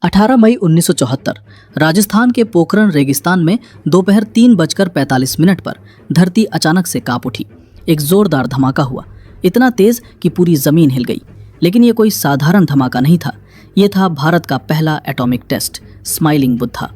18 मई 1974 राजस्थान के पोखरण रेगिस्तान में दोपहर 3:45 पर धरती अचानक से कांप उठी। एक जोरदार धमाका हुआ, इतना तेज कि पूरी जमीन हिल गई। लेकिन ये कोई साधारण धमाका नहीं था, ये था भारत का पहला एटॉमिक टेस्ट, स्माइलिंग बुद्धा।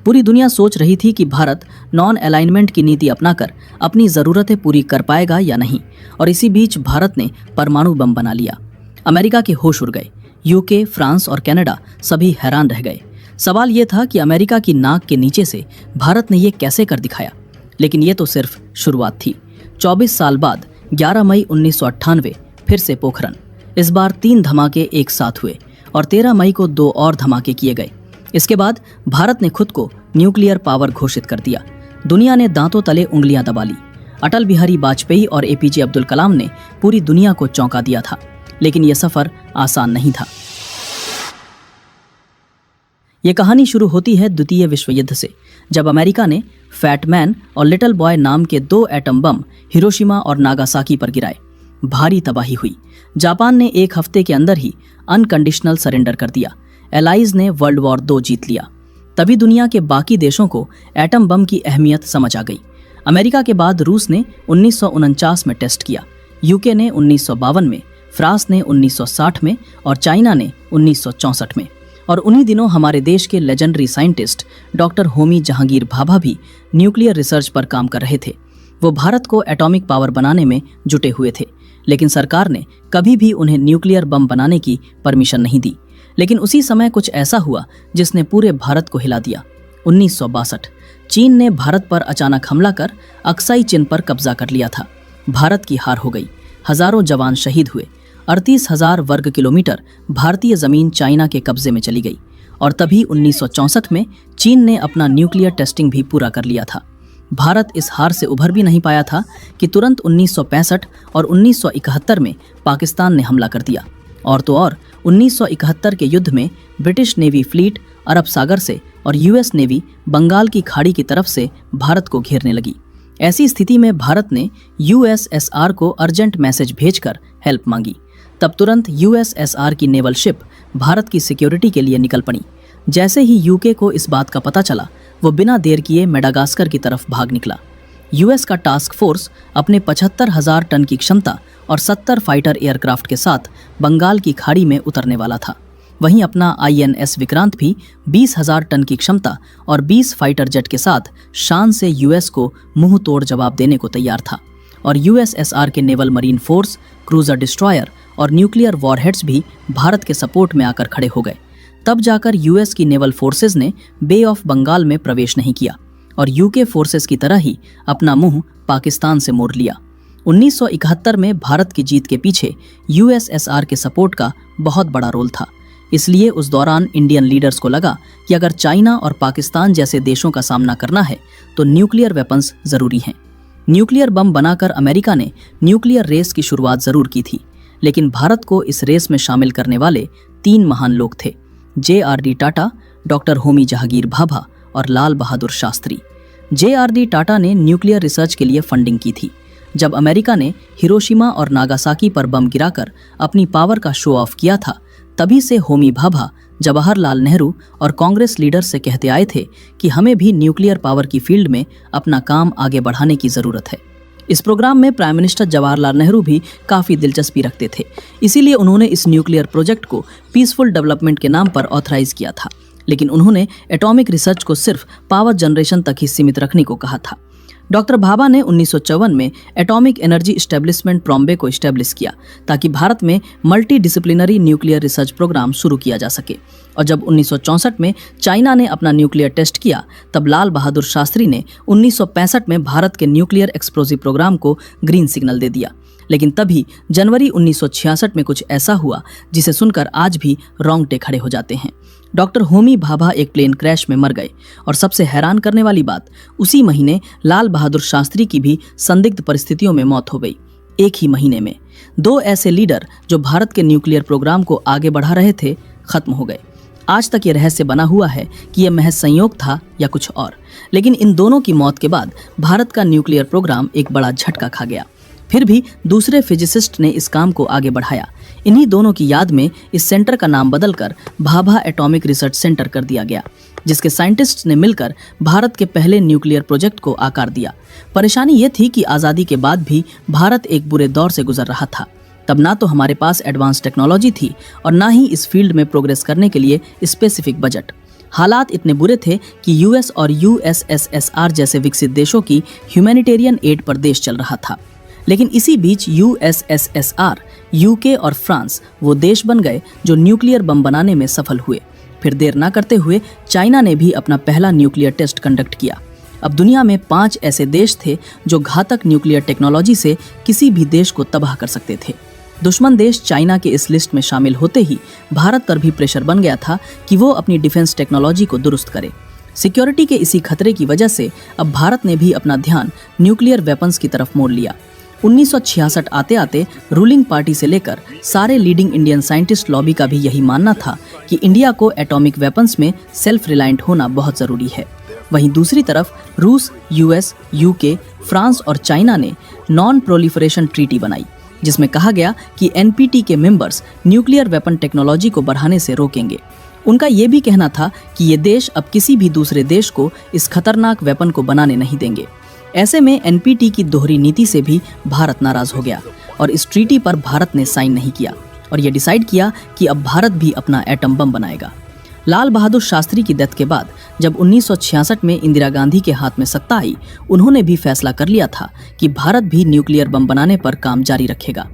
पूरी दुनिया सोच रही थी कि भारत नॉन अलाइनमेंट की नीति अपनाकर अपनी ज़रूरतें पूरी कर पाएगा या नहीं, और इसी बीच भारत ने परमाणु बम बना लिया। अमेरिका के होश उड़ गए, यूके, फ्रांस और कनाडा सभी हैरान रह गए। सवाल ये था कि अमेरिका की नाक के नीचे से भारत ने ये कैसे कर दिखाया। लेकिन ये तो सिर्फ शुरुआत थी। 24 साल बाद 11 मई 1998 फिर से पोखरण। इस बार 3 धमाके एक साथ हुए और 13 मई को 2 और धमाके किए गए। इसके बाद भारत ने खुद को न्यूक्लियर पावर घोषित कर दिया। दुनिया ने दांतों तले उंगलियां दबा ली। अटल बिहारी वाजपेयी और एपीजे अब्दुल कलाम ने पूरी दुनिया को चौंका दिया था। लेकिन यह सफर आसान नहीं था। यह कहानी शुरू होती है द्वितीय विश्व युद्ध से, जब अमेरिका ने फैट मैन और लिटिल बॉय नाम के 2 एटम बम हिरोशिमा और नागासाकी पर गिराए। भारी तबाही हुई। जापान ने 1 हफ्ते के अंदर ही अनकंडीशनल सरेंडर कर दिया। एलाइज ने वर्ल्ड वॉर 2 जीत लिया। तभी दुनिया के बाकी देशों को एटम बम की अहमियत समझ आ गई। अमेरिका के बाद रूस ने 1949 में टेस्ट किया, यूके ने 1952 में, फ्रांस ने 1960 में और चाइना ने 1964 में। और उन्हीं दिनों हमारे देश के legendary scientist doctor Homi Jahangir Bhabha भी न्यूक्लियर रिसर्च पर काम कर रहे थे। वो भारत को एटॉमिक पावर बनाने में जुटे हुए थे, लेकिन सरकार ने कभी भी उन्हें न्यूक्लियर बम बनाने की परमिशन नहीं दी। लेकिन उसी समय कुछ ऐसा हुआ जिसने पूरे भारत को हिला दिया। 1962 चीन ने भारत पर अचानक हमला कर अक्साई चिन पर कब्जा कर लिया था। भारत की हार हो गई। हजारों जवान शहीद हुए। 38,000 वर्ग किलोमीटर भारतीय जमीन चाइना के कब्जे में चली गई। और तभी 1964 में चीन ने अपना न्यूक्लियर टेस्टिंग भी पूरा कर लिया था। भारत इस हार से उभर भी नहीं पाया था कि तुरंत 1965 और 1971 में पाकिस्तान ने हमला कर दिया। और तो और 1971 के युद्ध में ब्रिटिश नेवी फ्लीट अरब सागर से और यूएस नेवी बंगाल की खाड़ी की तरफ से भारत को घेरने लगी। ऐसी स्थिति में भारत ने यूएसएसआर को अर्जेंट मैसेज भेजकर हेल्प मांगी। तब तुरंत यूएसएसआर की नेवल शिप भारत की सिक्योरिटी के लिए निकल पड़ी। जैसे ही यूके को इस बात का पता चला, वो बिना देर किए मेडागास्कर की तरफ भाग निकला। यूएस का टास्क फोर्स अपने 75,000 टन की क्षमता और 70 फाइटर एयरक्राफ्ट के साथ बंगाल की खाड़ी में उतरने वाला था। वहीं अपना आईएनएस विक्रांत भी 20,000 टन की क्षमता और 20 फाइटर जेट के साथ शान से यूएस को मुंह तोड़ जवाब देने को तैयार था। और यूएसएसआर के naval marine force, cruiser destroyer और न्यूक्लियर वॉरहेड्स भी भारत के सपोर्ट में आकर खड़े हो गए। तब जाकर यूएस की नेवल फोर्सेस ने बे ऑफ बंगाल में प्रवेश नहीं किया और यूके फोर्सेस की तरह ही अपना मुंह पाकिस्तान से मोड़ लिया। 1971 में भारत की जीत के पीछे यूएसएसआर के सपोर्ट का बहुत बड़ा रोल था। इसलिए उस दौरान इंडियन लीडर्स को लगा कि अगर चाइना और पाकिस्तान जैसे देशों का सामना करना है तो न्यूक्लियर वेपन्स जरूरी हैं। न्यूक्लियर बम बनाकर अमेरिका ने न्यूक्लियर रेस की शुरुआत जरूर की थी, लेकिन भारत को इस रेस में शामिल करने वाले 3 महान लोग थे, जे.आर.डी. टाटा, डॉक्टर होमी जहांगीर भाभा और लाल बहादुर शास्त्री। जे.आर.डी. टाटा ने न्यूक्लियर रिसर्च के लिए फंडिंग की थी। जब अमेरिका ने हिरोशिमा और नागासाकी पर बम गिराकर अपनी पावर का शो ऑफ किया था, तभी से होमी भाभा जवाहरलाल नेहरू और कांग्रेस लीडर से कहते आए थे कि हमें भी न्यूक्लियर पावर की फील्ड में अपना काम आगे बढ़ाने की जरूरत है। इस प्रोग्राम में प्राइम मिनिस्टर जवाहरलाल नेहरू भी काफ़ी दिलचस्पी रखते थे। इसीलिए उन्होंने इस न्यूक्लियर प्रोजेक्ट को पीसफुल डेवलपमेंट के नाम पर ऑथराइज किया था। लेकिन उन्होंने एटॉमिक रिसर्च को सिर्फ पावर जनरेशन तक ही सीमित रखने को कहा था। डॉक्टर भाभा ने 1954 में एटॉमिक एनर्जी एस्टेब्लिशमेंट प्रॉम्बे को एस्टेब्लिश किया ताकि भारत में multidisciplinary nuclear research program शुरू किया जा सके। और जब 1964 में चाइना ने अपना न्यूक्लियर टेस्ट किया, तब लाल बहादुर शास्त्री ने 1965 में भारत के न्यूक्लियर एक्सप्लोजिव प्रोग्राम को ग्रीन सिग्नल दे दिया। लेकिन तभी जनवरी 1966 में कुछ ऐसा हुआ जिसे सुनकर आज भी रोंगटे खड़े हो जाते हैं। डॉक्टर होमी भाभा एक प्लेन क्रैश में मर गए और सबसे हैरान करने वाली बात, उसी महीने लाल बहादुर शास्त्री की भी संदिग्ध परिस्थितियों में मौत हो गई। एक ही महीने में 2 ऐसे लीडर जो भारत के न्यूक्लियर प्रोग्राम को आगे बढ़ा रहे थे, खत्म हो गए। आज तक ये रहस्य बना हुआ है कि यह महज संयोग था या कुछ और। लेकिन इन दोनों की मौत के बाद भारत का न्यूक्लियर प्रोग्राम एक बड़ा झटका खा गया। फिर भी दूसरे फिजिसिस्ट ने इस काम को आगे बढ़ाया। इन्हीं दोनों की याद में इस सेंटर का नाम बदलकर भाभा एटॉमिक रिसर्च सेंटर कर दिया गया, जिसके साइंटिस्ट्स ने मिलकर भारत के पहले न्यूक्लियर प्रोजेक्ट को आकार दिया। परेशानी ये थी कि आज़ादी के बाद भी भारत एक बुरे दौर से गुजर रहा था। तब ना तो हमारे पास एडवांस टेक्नोलॉजी थी और ना ही इस फील्ड में प्रोग्रेस करने के लिए स्पेसिफिक बजट। हालात इतने बुरे थे कि यूएस और यूएसएसआर जैसे विकसित देशों की ह्यूमैनिटेरियन एड पर देश चल रहा था। लेकिन इसी बीच यूएसएसआर, यूके और फ्रांस वो देश बन गए जो न्यूक्लियर बम बनाने में सफल हुए। फिर देर ना करते हुए चाइना ने भी अपना पहला न्यूक्लियर टेस्ट कंडक्ट किया। अब दुनिया में 5 ऐसे देश थे जो घातक न्यूक्लियर टेक्नोलॉजी से किसी भी देश को तबाह कर सकते थे। दुश्मन देश चाइना के इस लिस्ट में शामिल होते ही भारत पर भी प्रेशर बन गया था कि वो अपनी डिफेंस टेक्नोलॉजी को दुरुस्त करे। सिक्योरिटी के इसी खतरे की वजह से अब भारत ने भी अपना ध्यान न्यूक्लियर वेपन्स की तरफ मोड़ लिया। 1966 आते आते रूलिंग पार्टी से लेकर सारे लीडिंग इंडियन साइंटिस्ट लॉबी का भी यही मानना था कि इंडिया को एटॉमिक वेपन्स में सेल्फ रिलायंट होना बहुत ज़रूरी है। वहीं दूसरी तरफ रूस, यूएस, यूके, फ्रांस और चाइना ने नॉन प्रोलिफरेशन ट्रीटी बनाई, जिसमें कहा गया कि एनपीटी के मेंबर्स न्यूक्लियर वेपन टेक्नोलॉजी को बढ़ाने से रोकेंगे। उनका ये भी कहना था कि ये देश अब किसी भी दूसरे देश को इस खतरनाक वेपन को बनाने नहीं देंगे। ऐसे में एनपीटी की दोहरी नीति से भी भारत नाराज हो गया और इस ट्रीटी पर भारत ने साइन नहीं किया और ये डिसाइड किया कि अब भारत भी अपना एटम बम बनाएगा। लाल बहादुर शास्त्री की डेथ के बाद जब 1966 में इंदिरा गांधी के हाथ में सत्ता आई, उन्होंने भी फैसला कर लिया था कि भारत भी न्यूक्लियर बम बनाने पर काम जारी रखेगा।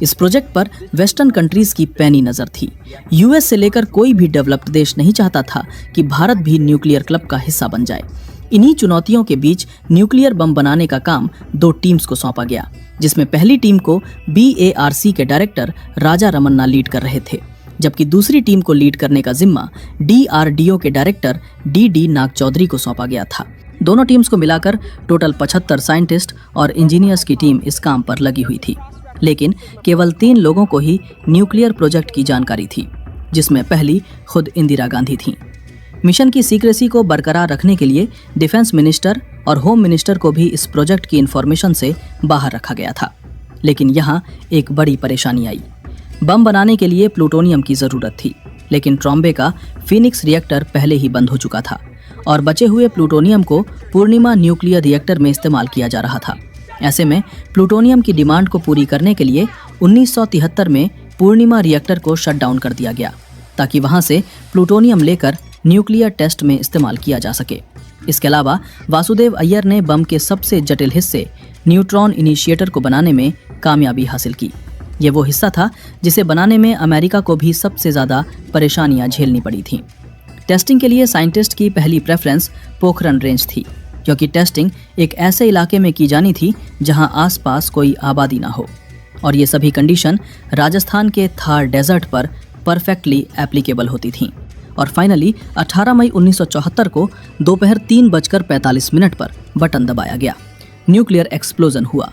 इस प्रोजेक्ट पर वेस्टर्न कंट्रीज की पैनी नजर थी। यूएस से लेकर कोई भी डेवलप्ड देश नहीं चाहता था कि भारत भी न्यूक्लियर क्लब का हिस्सा बन जाए। इन्हीं चुनौतियों के बीच न्यूक्लियर बम बनाने का काम 2 टीम्स को सौंपा गया, जिसमें पहली टीम को BARC के डायरेक्टर राजा रमन्ना लीड कर रहे थे, जबकि दूसरी टीम को लीड करने का जिम्मा DRDO के डायरेक्टर DD नाग चौधरी को सौंपा गया था। दोनों टीम्स को मिलाकर टोटल 75 साइंटिस्ट और इंजीनियर्स की टीम इस काम पर लगी हुई थी। लेकिन केवल 3 लोगों को ही न्यूक्लियर प्रोजेक्ट की जानकारी थी, जिसमें पहली खुद इंदिरा गांधी थी। मिशन की सीक्रेसी को बरकरार रखने के लिए डिफेंस मिनिस्टर और होम मिनिस्टर को भी इस प्रोजेक्ट की इन्फॉर्मेशन से बाहर रखा गया था। लेकिन यहाँ एक बड़ी परेशानी आई। बम बनाने के लिए प्लूटोनियम की ज़रूरत थी, लेकिन ट्रॉम्बे का फीनिक्स रिएक्टर पहले ही बंद हो चुका था और बचे हुए प्लूटोनियम को पूर्णिमा न्यूक्लियर रिएक्टर में इस्तेमाल किया जा रहा था। ऐसे में प्लूटोनियम की डिमांड को पूरी करने के लिए 1973 में पूर्णिमा रिएक्टर को शट डाउन कर दिया गया, ताकि वहां से प्लूटोनियम लेकर न्यूक्लियर टेस्ट में इस्तेमाल किया जा सके। इसके अलावा वासुदेव अय्यर ने बम के सबसे जटिल हिस्से न्यूट्रॉन इनिशिएटर को बनाने में कामयाबी हासिल की। ये वो हिस्सा था जिसे बनाने में अमेरिका को भी सबसे ज़्यादा परेशानियां झेलनी पड़ी थीं। टेस्टिंग के लिए साइंटिस्ट की पहली प्रेफरेंस पोखरन रेंज थी, क्योंकि टेस्टिंग एक ऐसे इलाके में की जानी थी जहां आसपास कोई आबादी ना हो, और ये सभी कंडीशन राजस्थान के थार डेजर्ट पर परफेक्टली एप्लीकेबल होती थीं। और फाइनली 18 मई 1974 को दोपहर 3:45 पर बटन दबाया गया। न्यूक्लियर एक्सप्लोजन हुआ।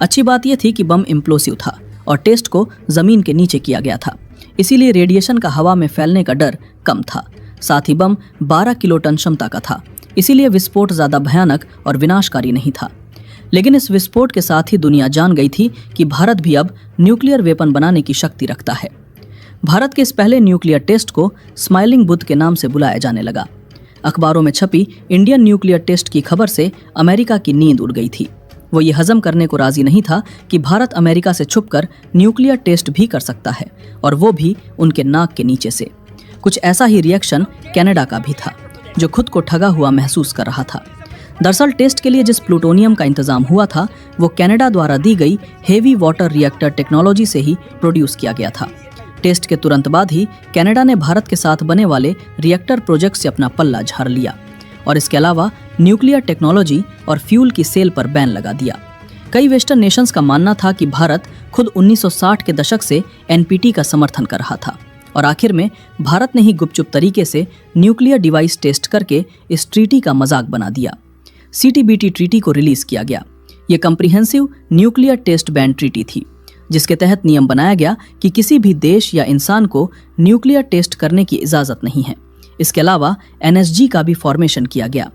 अच्छी बात यह थी कि बम इम्प्लोसिव था और टेस्ट को ज़मीन के नीचे किया गया था, इसीलिए रेडिएशन का हवा में फैलने का डर कम था। साथ ही बम 12 किलोटन क्षमता का था, इसीलिए विस्फोट ज़्यादा भयानक और विनाशकारी नहीं था। लेकिन इस विस्फोट के साथ ही दुनिया जान गई थी कि भारत भी अब न्यूक्लियर वेपन बनाने की शक्ति रखता है। भारत के इस पहले न्यूक्लियर टेस्ट को स्माइलिंग बुद्ध के नाम से बुलाया जाने लगा। अखबारों में छपी इंडियन न्यूक्लियर टेस्ट की खबर से अमेरिका की नींद उड़ गई थी। वो ये हजम करने को राजी नहीं था कि भारत अमेरिका से छुपकर न्यूक्लियर टेस्ट भी कर सकता है, और वो भी उनके नाक के नीचे से। कुछ ऐसा ही रिएक्शन कनाडा का भी था, जो खुद को ठगा हुआ महसूस कर रहा था। दरअसल टेस्ट के लिए जिस प्लूटोनियम का इंतजाम हुआ था, वो कनाडा द्वारा दी गई हेवी वाटर रिएक्टर टेक्नोलॉजी से ही प्रोड्यूस किया गया था। टेस्ट के तुरंत बाद ही कनाडा ने भारत के साथ बने वाले रिएक्टर प्रोजेक्ट से अपना पल्ला झाड़ लिया और इसके अलावा न्यूक्लियर टेक्नोलॉजी और फ्यूल की सेल पर बैन लगा दिया। कई वेस्टर्न नेशंस का मानना था कि भारत खुद 1960 के दशक से एनपीटी का समर्थन कर रहा था, और आखिर में भारत ने ही गुपचुप तरीके से न्यूक्लियर डिवाइस टेस्ट करके इस ट्रीटी का मजाक बना दिया। CTBT ट्रीटी को रिलीज किया गया। ये comprehensive nuclear test ban treaty थी, जिसके तहत नियम बनाया गया कि किसी भी देश या इंसान को न्यूक्लियर टेस्ट करने की इजाज़त नहीं है। इसके अलावा NSG का भी फॉर्मेशन किया गया।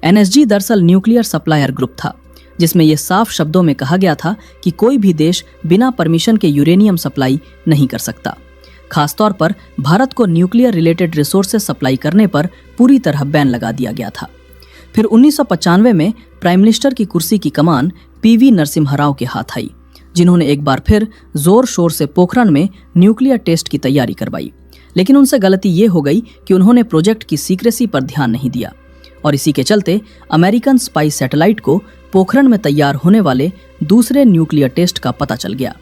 NSG दरअसल न्यूक्लियर सप्लायर ग्रुप था, जिसमें यह साफ शब्दों में कहा गया था कि कोई भी देश बिना परमिशन के यूरेनियम सप्लाई नहीं कर सकता। खासतौर पर भारत को न्यूक्लियर रिलेटेड रिसोर्सेज सप्लाई करने पर पूरी तरह बैन लगा दिया गया था। फिर 1995 में प्राइम मिनिस्टर की कुर्सी की कमान पीवी नरसिम्हा राव के हाथ आई, जिन्होंने एक बार फिर जोर शोर से पोखरण में न्यूक्लियर टेस्ट की तैयारी करवाई। लेकिन उनसे गलती ये हो गई कि उन्होंने प्रोजेक्ट की सीक्रेसी पर ध्यान नहीं दिया और इसी के चलते अमेरिकन स्पाई सैटेलाइट को पोखरण में तैयार होने वाले दूसरे न्यूक्लियर टेस्ट का पता चल गया।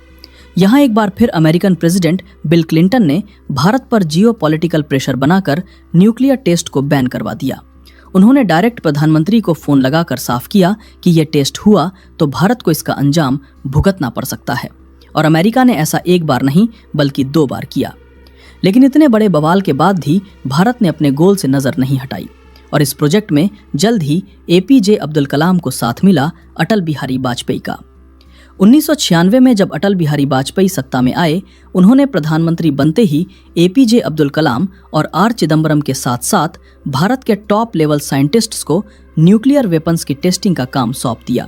यहाँ एक बार फिर अमेरिकन प्रेसिडेंट बिल क्लिंटन ने भारत पर जियोपॉलिटिकल प्रेशर बनाकर न्यूक्लियर टेस्ट को बैन करवा दिया। उन्होंने डायरेक्ट प्रधानमंत्री को फोन लगाकर साफ किया कि यह टेस्ट हुआ तो भारत को इसका अंजाम भुगतना पड़ सकता है, और अमेरिका ने ऐसा एक बार नहीं बल्कि 2 बार किया। लेकिन इतने बड़े बवाल के बाद भी भारत ने अपने गोल से नजर नहीं हटाई और इस प्रोजेक्ट में जल्द ही एपीजे अब्दुल कलाम को साथ मिला अटल बिहारी वाजपेयी का। 1996 में जब अटल बिहारी वाजपेयी सत्ता में आए, उन्होंने प्रधानमंत्री बनते ही एपीजे अब्दुल कलाम और आर चिदम्बरम के साथ साथ भारत के टॉप लेवल साइंटिस्ट्स को न्यूक्लियर वेपन्स की टेस्टिंग का काम सौंप दिया।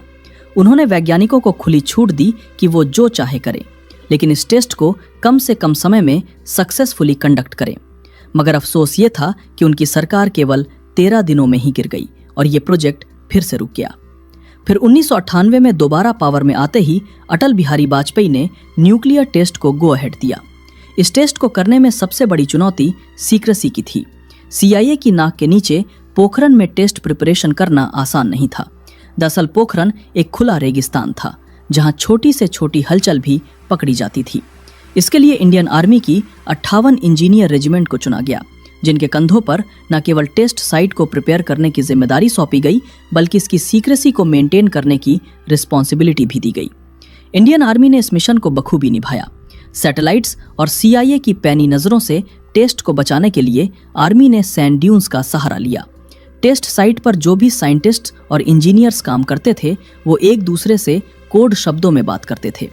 उन्होंने वैज्ञानिकों को खुली छूट दी कि वो जो चाहे करें, लेकिन इस टेस्ट को कम से कम समय में सक्सेसफुली कंडक्ट करें। मगर अफसोस ये था कि उनकी सरकार केवल 13 दिनों में ही गिर गई और ये प्रोजेक्ट फिर से रुक गया। फिर 1998 में दोबारा पावर में आते ही अटल बिहारी वाजपेयी ने न्यूक्लियर टेस्ट को गो अहेड दिया। इस टेस्ट को करने में सबसे बड़ी चुनौती सीक्रेसी की थी। CIA की नाक के नीचे पोखरण में टेस्ट प्रिपरेशन करना आसान नहीं था। दरअसल पोखरण एक खुला रेगिस्तान था जहां छोटी से छोटी हलचल भी पकड़ी जाती थी। इसके लिए इंडियन आर्मी की 58 इंजीनियर रेजिमेंट को चुना गया, जिनके कंधों पर न केवल टेस्ट साइट को प्रिपेयर करने की जिम्मेदारी सौंपी गई बल्कि इसकी सीक्रेसी को मेंटेन करने की रिस्पॉन्सिबिलिटी भी दी गई। इंडियन आर्मी ने इस मिशन को बखूबी निभाया। सैटेलाइट्स और CIA की पैनी नजरों से टेस्ट को बचाने के लिए आर्मी ने सैंड ड्यून्स का सहारा लिया। टेस्ट साइट पर जो भी साइंटिस्ट्स और इंजीनियर्स काम करते थे वो एक दूसरे से कोड शब्दों में बात करते थे।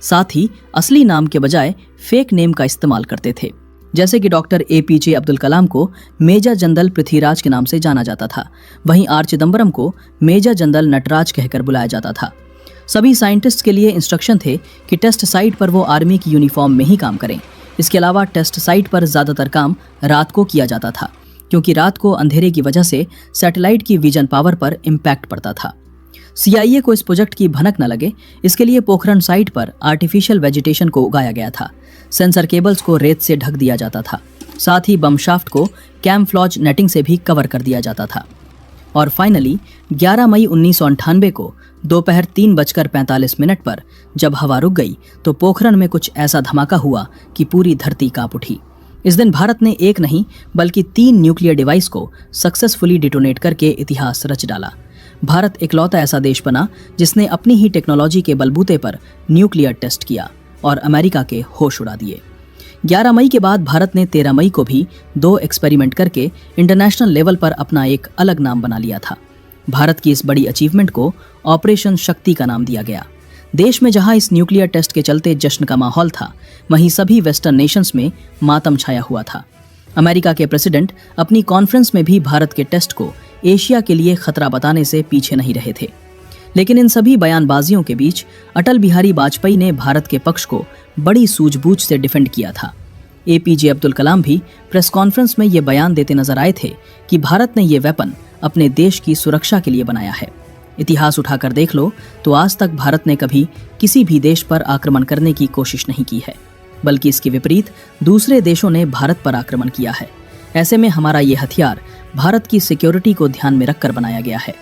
साथ ही असली नाम के बजाय फेक नेम का इस्तेमाल करते थे। जैसे कि डॉक्टर एपीजे अब्दुल कलाम को मेजर जनरल पृथ्वीराज के नाम से जाना जाता था, वहीं आर चिदम्बरम को मेजर जनरल नटराज कहकर बुलाया जाता था। सभी साइंटिस्ट के लिए इंस्ट्रक्शन थे कि टेस्ट साइट पर वो आर्मी की यूनिफॉर्म में ही काम करें। इसके अलावा टेस्ट साइट पर ज़्यादातर काम रात को किया जाता था, क्योंकि रात को अंधेरे की वजह से सैटेलाइट की विजन पावर पर इम्पैक्ट पड़ता था। CIA को इस प्रोजेक्ट की भनक न लगे, इसके लिए पोखरण साइट पर आर्टिफिशियल वेजिटेशन को उगाया गया था। सेंसर केबल्स को रेत से ढक दिया जाता था। साथ ही बम शाफ्ट को कैमफ्लॉज नेटिंग से भी कवर कर दिया जाता था। और फाइनली 11 मई 1998 को दोपहर 3:45 पर जब हवा रुक गई तो पोखरण में कुछ ऐसा धमाका हुआ कि पूरी धरती कांप उठी। इस दिन भारत ने एक नहीं बल्कि 3 न्यूक्लियर डिवाइस को सक्सेसफुली डिटोनेट करके इतिहास रच डाला। भारत इकलौता ऐसा देश बना जिसने अपनी ही टेक्नोलॉजी के बलबूते पर न्यूक्लियर टेस्ट किया और अमेरिका के होश उड़ा दिए। 11 मई के बाद भारत ने 13 मई को भी 2 एक्सपेरिमेंट करके इंटरनेशनल लेवल पर अपना एक अलग नाम बना लिया था। भारत की इस बड़ी अचीवमेंट को ऑपरेशन शक्ति का नाम दिया गया। देश में जहां इस न्यूक्लियर टेस्ट के चलते जश्न का माहौल था, वहीं सभी वेस्टर्न नेशंस में मातम छाया हुआ था। अमेरिका के प्रेसिडेंट अपनी कॉन्फ्रेंस में भी भारत के टेस्ट को एशिया के लिए खतरा बताने से पीछे नहीं रहे थे। लेकिन इन सभी बयानबाजियों के बीच अटल बिहारी वाजपेयी ने भारत के पक्ष को बड़ी सूझबूझ से डिफेंड किया था। एपीजे अब्दुल कलाम भी प्रेस कॉन्फ्रेंस में ये बयान देते नजर आए थे कि भारत ने ये वेपन अपने देश की सुरक्षा के लिए बनाया है। इतिहास उठाकर देख लो तो आज तक भारत ने कभी किसी भी देश पर आक्रमण करने की कोशिश नहीं की है, बल्कि इसके विपरीत दूसरे देशों ने भारत पर आक्रमण किया है। ऐसे में हमारा ये हथियार भारत की सिक्योरिटी को ध्यान में रखकर बनाया गया है।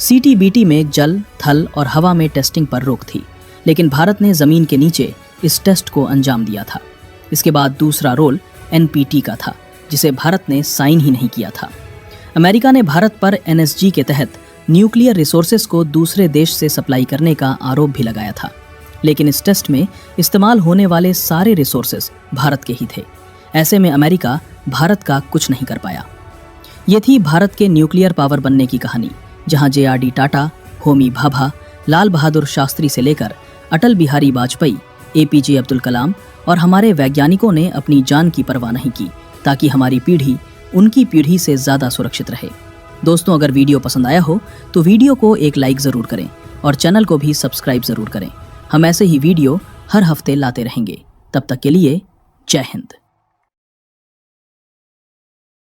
CTBT में जल, थल और हवा में टेस्टिंग पर रोक थी, लेकिन भारत ने जमीन के नीचे इस टेस्ट को अंजाम दिया था। इसके बाद दूसरा रोल NPT का था, जिसे भारत ने साइन ही नहीं किया था। अमेरिका ने भारत पर NSG के तहत न्यूक्लियर रिसोर्सेज को दूसरे देश से सप्लाई करने का आरोप भी लगाया था, लेकिन इस टेस्ट में इस्तेमाल होने वाले सारे रिसोर्सेज भारत के ही थे। ऐसे में अमेरिका भारत का कुछ नहीं कर पाया। ये थी भारत के न्यूक्लियर पावर बनने की कहानी, जहां JRD टाटा, होमी भाभा, लाल बहादुर शास्त्री से लेकर अटल बिहारी वाजपेयी, APJ अब्दुल कलाम और हमारे वैज्ञानिकों ने अपनी जान की परवाह नहीं की, ताकि हमारी पीढ़ी उनकी पीढ़ी से ज़्यादा सुरक्षित रहे। दोस्तों, अगर वीडियो पसंद आया हो तो वीडियो को एक लाइक ज़रूर करें और चैनल को भी सब्सक्राइब ज़रूर करें। हम ऐसे ही वीडियो हर हफ्ते लाते रहेंगे। तब तक के लिए जय हिंद।